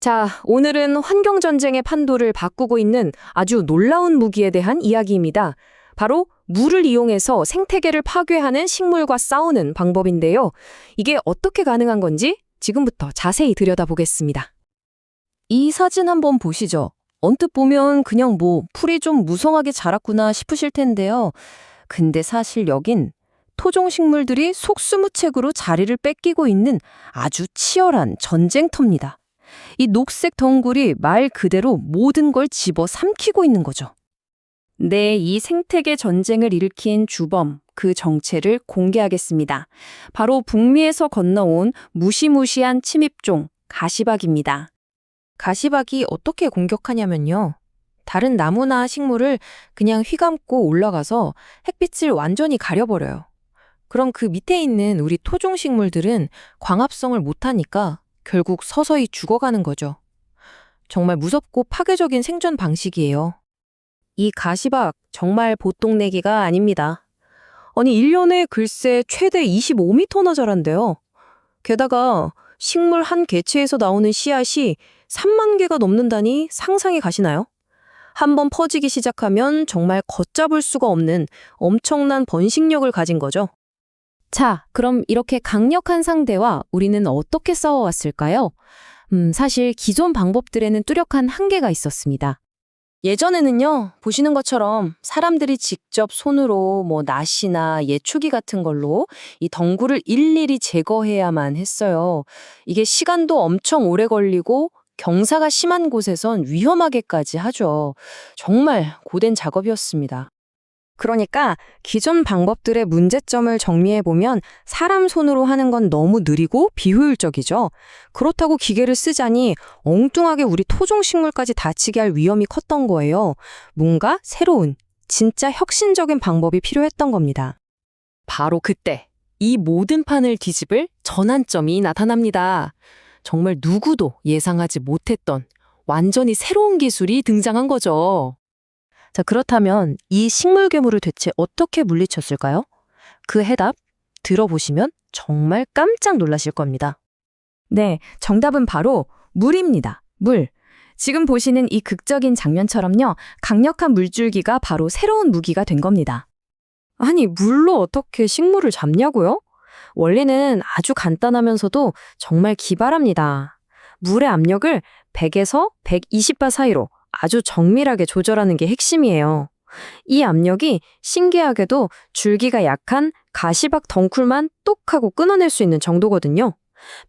자, 오늘은 환경전쟁의 판도를 바꾸고 있는 아주 놀라운 무기에 대한 이야기입니다. 바로 물을 이용해서 생태계를 파괴하는 식물과 싸우는 방법인데요. 이게 어떻게 가능한 건지 지금부터 자세히 들여다보겠습니다. 이 사진 한번 보시죠. 언뜻 보면 그냥 풀이 좀 무성하게 자랐구나 싶으실 텐데요. 근데 사실 여긴 토종식물들이 속수무책으로 자리를 뺏기고 있는 아주 치열한 전쟁터입니다. 이 녹색 덩굴이 말 그대로 모든 걸 집어 삼키고 있는 거죠. 네, 이 생태계 전쟁을 일으킨 주범, 그 정체를 공개하겠습니다. 바로 북미에서 건너온 무시무시한 침입종, 가시박입니다. 가시박이 어떻게 공격하냐면요. 다른 나무나 식물을 그냥 휘감고 올라가서 햇빛을 완전히 가려버려요. 그럼 그 밑에 있는 우리 토종식물들은 광합성을 못하니까 결국 서서히 죽어가는 거죠. 정말 무섭고 파괴적인 생존 방식이에요. 이 가시박 정말 보통 내기가 아닙니다. 아니 1년에 글쎄 최대 25m나 자란대요. 게다가 식물 한 개체에서 나오는 씨앗이 3만 개가 넘는다니 상상이 가시나요? 한번 퍼지기 시작하면 정말 걷잡을 수가 없는 엄청난 번식력을 가진 거죠. 자, 그럼 이렇게 강력한 상대와 우리는 어떻게 싸워왔을까요? 사실 기존 방법들에는 뚜렷한 한계가 있었습니다. 예전에는요, 보시는 것처럼 사람들이 직접 손으로 낫이나 예초기 같은 걸로 이 덩굴을 일일이 제거해야만 했어요. 이게 시간도 엄청 오래 걸리고 경사가 심한 곳에선 위험하게까지 하죠. 정말 고된 작업이었습니다. 그러니까 기존 방법들의 문제점을 정리해보면 사람 손으로 하는 건 너무 느리고 비효율적이죠. 그렇다고 기계를 쓰자니 엉뚱하게 우리 토종식물까지 다치게 할 위험이 컸던 거예요. 뭔가 새로운, 진짜 혁신적인 방법이 필요했던 겁니다. 바로 그때 이 모든 판을 뒤집을 전환점이 나타납니다. 정말 누구도 예상하지 못했던 완전히 새로운 기술이 등장한 거죠. 자, 그렇다면 이 식물 괴물을 대체 어떻게 물리쳤을까요? 그 해답 들어보시면 정말 깜짝 놀라실 겁니다. 네, 정답은 바로 물입니다. 물. 지금 보시는 이 극적인 장면처럼요, 강력한 물줄기가 바로 새로운 무기가 된 겁니다. 아니, 물로 어떻게 식물을 잡냐고요? 원리는 아주 간단하면서도 정말 기발합니다. 물의 압력을 100에서 120바 사이로 아주 정밀하게 조절하는 게 핵심이에요. 이 압력이 신기하게도 줄기가 약한 가시박 덩쿨만 똑 하고 끊어낼 수 있는 정도거든요.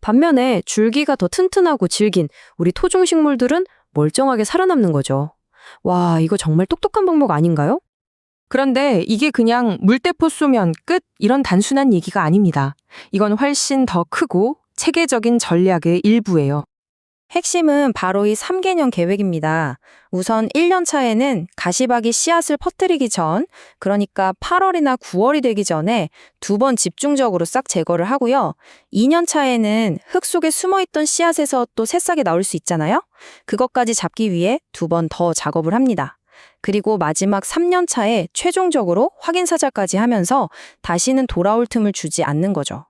반면에 줄기가 더 튼튼하고 질긴 우리 토종식물들은 멀쩡하게 살아남는 거죠. 와, 이거 정말 똑똑한 방법 아닌가요? 그런데 이게 그냥 물대포 쏘면 끝 이런 단순한 얘기가 아닙니다. 이건 훨씬 더 크고 체계적인 전략의 일부예요. 핵심은 바로 이 3개년 계획입니다. 우선 1년 차에는 가시박이 씨앗을 퍼뜨리기 전, 그러니까 8월이나 9월이 되기 전에 2번 집중적으로 싹 제거를 하고요. 2년 차에는 흙 속에 숨어있던 씨앗에서 또 새싹이 나올 수 있잖아요. 그것까지 잡기 위해 2번 더 작업을 합니다. 그리고 마지막 3년 차에 최종적으로 확인 사살까지 하면서 다시는 돌아올 틈을 주지 않는 거죠.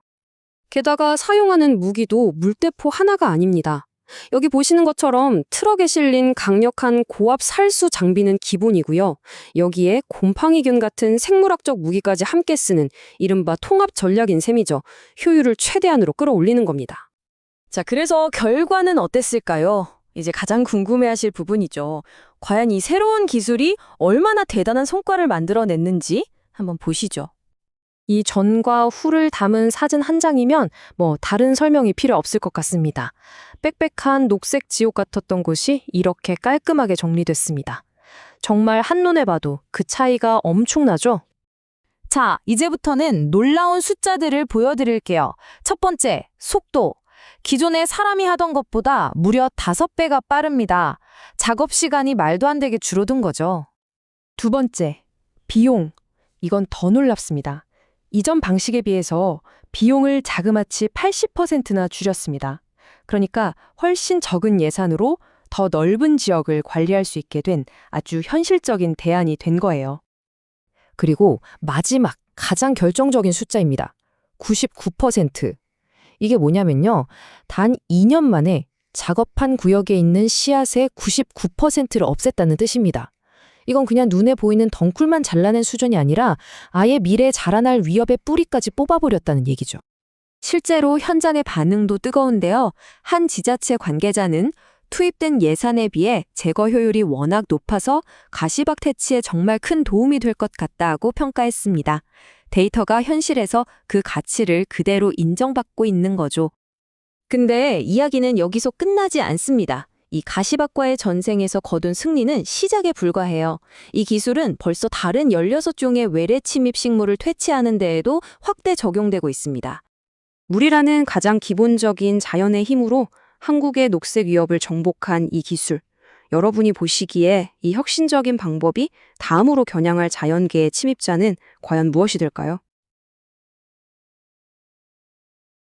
게다가 사용하는 무기도 물대포 하나가 아닙니다. 여기 보시는 것처럼 트럭에 실린 강력한 고압 살수 장비는 기본이고요. 여기에 곰팡이균 같은 생물학적 무기까지 함께 쓰는 이른바 통합 전략인 셈이죠. 효율을 최대한으로 끌어올리는 겁니다. 자, 그래서 결과는 어땠을까요? 이제 가장 궁금해하실 부분이죠. 과연 이 새로운 기술이 얼마나 대단한 성과를 만들어냈는지 한번 보시죠. 이 전과 후를 담은 사진 한 장이면 다른 설명이 필요 없을 것 같습니다. 빽빽한 녹색 지옥 같았던 곳이 이렇게 깔끔하게 정리됐습니다. 정말 한눈에 봐도 그 차이가 엄청나죠? 자, 이제부터는 놀라운 숫자들을 보여드릴게요. 첫 번째, 속도. 기존에 사람이 하던 것보다 무려 5배가 빠릅니다. 작업 시간이 말도 안 되게 줄어든 거죠. 두 번째, 비용. 이건 더 놀랍습니다. 이전 방식에 비해서 비용을 자그마치 80%나 줄였습니다. 그러니까 훨씬 적은 예산으로 더 넓은 지역을 관리할 수 있게 된 아주 현실적인 대안이 된 거예요. 그리고 마지막 가장 결정적인 숫자입니다. 99%. 이게 뭐냐면요. 단 2년 만에 작업한 구역에 있는 씨앗의 99%를 없앴다는 뜻입니다. 이건 그냥 눈에 보이는 덩쿨만 잘라낸 수준이 아니라 아예 미래에 자라날 위협의 뿌리까지 뽑아버렸다는 얘기죠. 실제로 현장의 반응도 뜨거운데요. 한 지자체 관계자는 투입된 예산에 비해 제거 효율이 워낙 높아서 가시박 퇴치에 정말 큰 도움이 될 것 같다고 평가했습니다. 데이터가 현실에서 그 가치를 그대로 인정받고 있는 거죠. 근데 이야기는 여기서 끝나지 않습니다. 이 가시박과의 전쟁에서 거둔 승리는 시작에 불과해요. 이 기술은 벌써 다른 16종의 외래 침입 식물을 퇴치하는 데에도 확대 적용되고 있습니다. 물이라는 가장 기본적인 자연의 힘으로 한국의 녹색 위협을 정복한 이 기술. 여러분이 보시기에 이 혁신적인 방법이 다음으로 겨냥할 자연계의 침입자는 과연 무엇이 될까요?